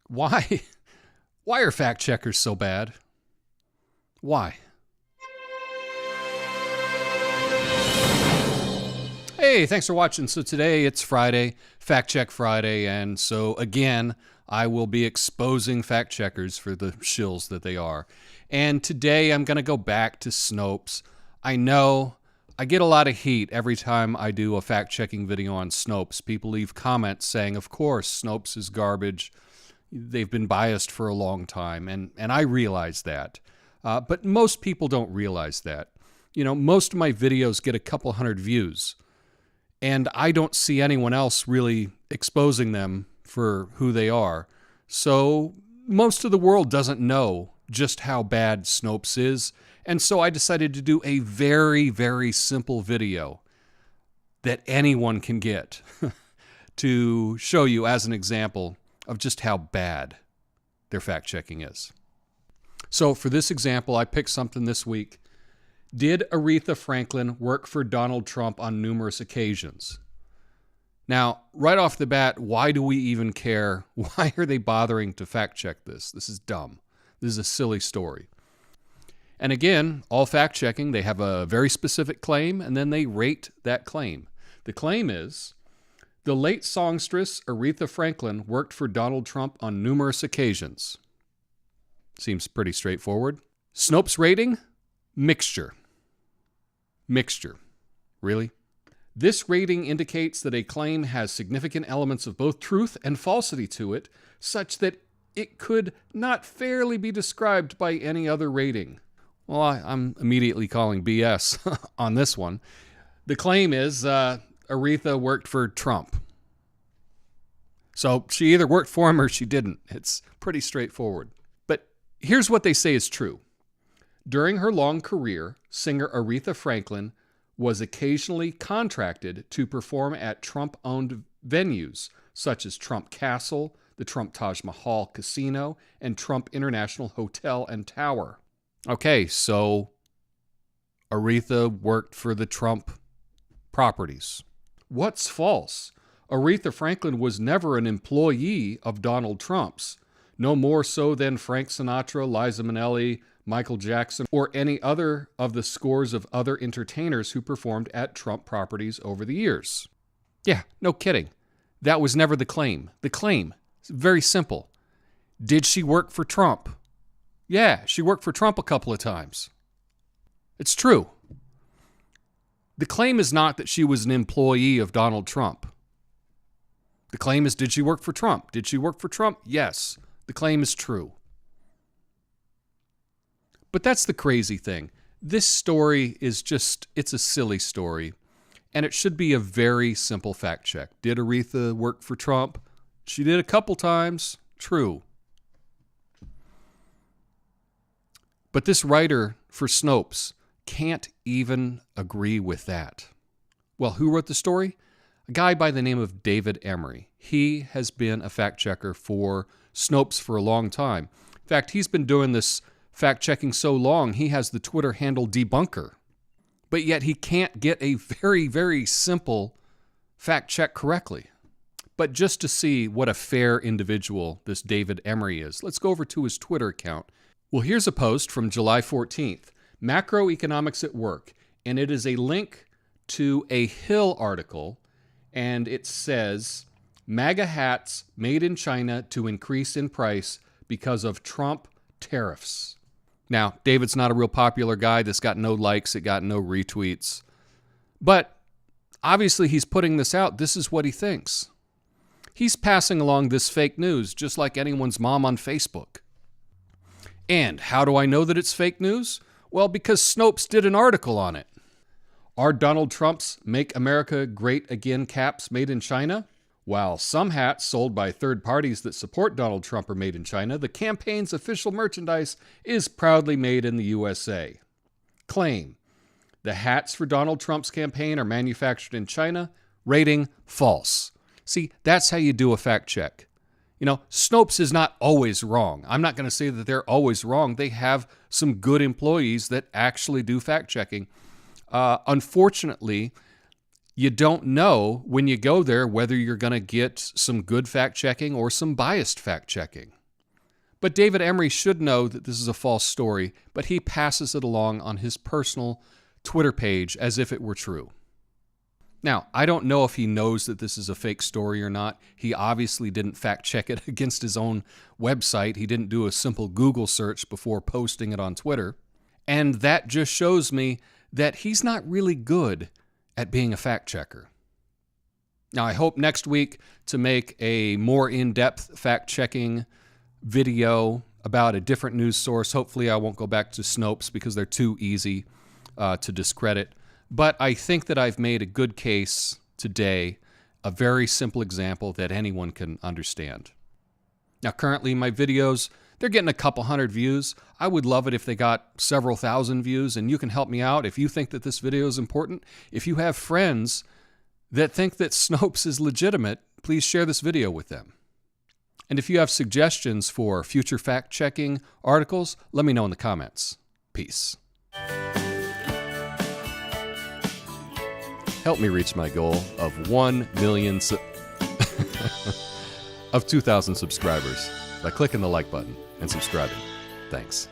Why? Why are fact checkers so bad? Why? Hey, thanks for watching. So today it's Friday, Fact Check Friday, and so again, I will be exposing fact checkers for the shills that they are. And today I'm going to go back to Snopes. I know I get a lot of heat every time I do a fact-checking video on Snopes. People leave comments saying, of course, Snopes is garbage. They've been biased for a long time, and I realize that. But most people don't realize that. You know, most of my videos get a couple hundred views, and I don't see anyone else really exposing them for who they are. So most of the world doesn't know just how bad Snopes is, and so I decided to do a very, very simple video that anyone can get to show you as an example of just how bad their fact-checking is. So for this example, I picked something this week. Did Aretha Franklin work for Donald Trump on numerous occasions? Now, right off the bat, why do we even care? Why are they bothering to fact-check this? This is dumb. This is a silly story. And again, all fact-checking, they have a very specific claim, and then they rate that claim. The claim is, the late songstress Aretha Franklin worked for Donald Trump on numerous occasions. Seems pretty straightforward. Snopes rating? Mixture. Mixture. Really? This rating indicates that a claim has significant elements of both truth and falsity to it, such that it could not fairly be described by any other rating. Well, I'm immediately calling BS on this one. The claim is Aretha worked for Trump. So she either worked for him or she didn't. It's pretty straightforward. But here's what they say is true. During her long career, singer Aretha Franklin was occasionally contracted to perform at Trump-owned venues, such as Trump Castle, the Trump Taj Mahal Casino, and Trump International Hotel and Tower. Okay, so Aretha worked for the Trump properties. What's false? Aretha Franklin was never an employee of Donald Trump's, no more so than Frank Sinatra, Liza Minnelli, Michael Jackson, or any other of the scores of other entertainers who performed at Trump properties over the years. Yeah, no kidding. That was never the claim. The claim is very simple. Did she work for Trump? Yeah, she worked for Trump a couple of times. It's true. The claim is not that she was an employee of Donald Trump. The claim is, did she work for Trump? Did she work for Trump? Yes. The claim is true. But that's the crazy thing. This story is just, it's a silly story. And it should be a very simple fact check. Did Aretha work for Trump? She did a couple times. True. But this writer for Snopes can't even agree with that. Well, who wrote the story? A guy by the name of David Emery. He has been a fact checker for Snopes for a long time. In fact, he's been doing this fact-checking so long, he has the Twitter handle Debunker. But yet he can't get a very, very simple fact check correctly. But just to see what a fair individual this David Emery is, let's go over to his Twitter account. Well, here's a post from July 14th, Macroeconomics at Work, and it is a link to a Hill article, and it says, MAGA hats made in China to increase in price because of Trump tariffs. Now, David's not a real popular guy. This got no likes. It got no retweets. But obviously he's putting this out. This is what he thinks. He's passing along this fake news just like anyone's mom on Facebook. And how do I know that it's fake news? Well, because Snopes did an article on it. Are Donald Trump's Make America Great Again caps made in China? While some hats sold by third parties that support Donald Trump are made in China, the campaign's official merchandise is proudly made in the USA. Claim: the hats for Donald Trump's campaign are manufactured in China. Rating: false. See, that's how you do a fact check. You know, Snopes is not always wrong. I'm not going to say that they're always wrong. They have some good employees that actually do fact checking. Unfortunately, You don't know when you go there whether you're going to get some good fact-checking or some biased fact-checking. But David Emery should know that this is a false story, but he passes it along on his personal Twitter page as if it were true. Now, I don't know if he knows that this is a fake story or not. He obviously didn't fact-check it against his own website. He didn't do a simple Google search before posting it on Twitter. And that just shows me that he's not really good at being a fact-checker. Now, I hope next week to make a more in-depth fact-checking video about a different news source. Hopefully, I won't go back to Snopes because they're too easy to discredit. But I think that I've made a good case today, a very simple example that anyone can understand. Now, currently, my videos, they're getting a couple hundred views. I would love it if they got several thousand views, and you can help me out if you think that this video is important. If you have friends that think that Snopes is legitimate, please share this video with them. And if you have suggestions for future fact-checking articles, let me know in the comments. Peace. Help me reach my goal of 1 million of 2,000 subscribers by clicking the like button and subscribing. Thanks.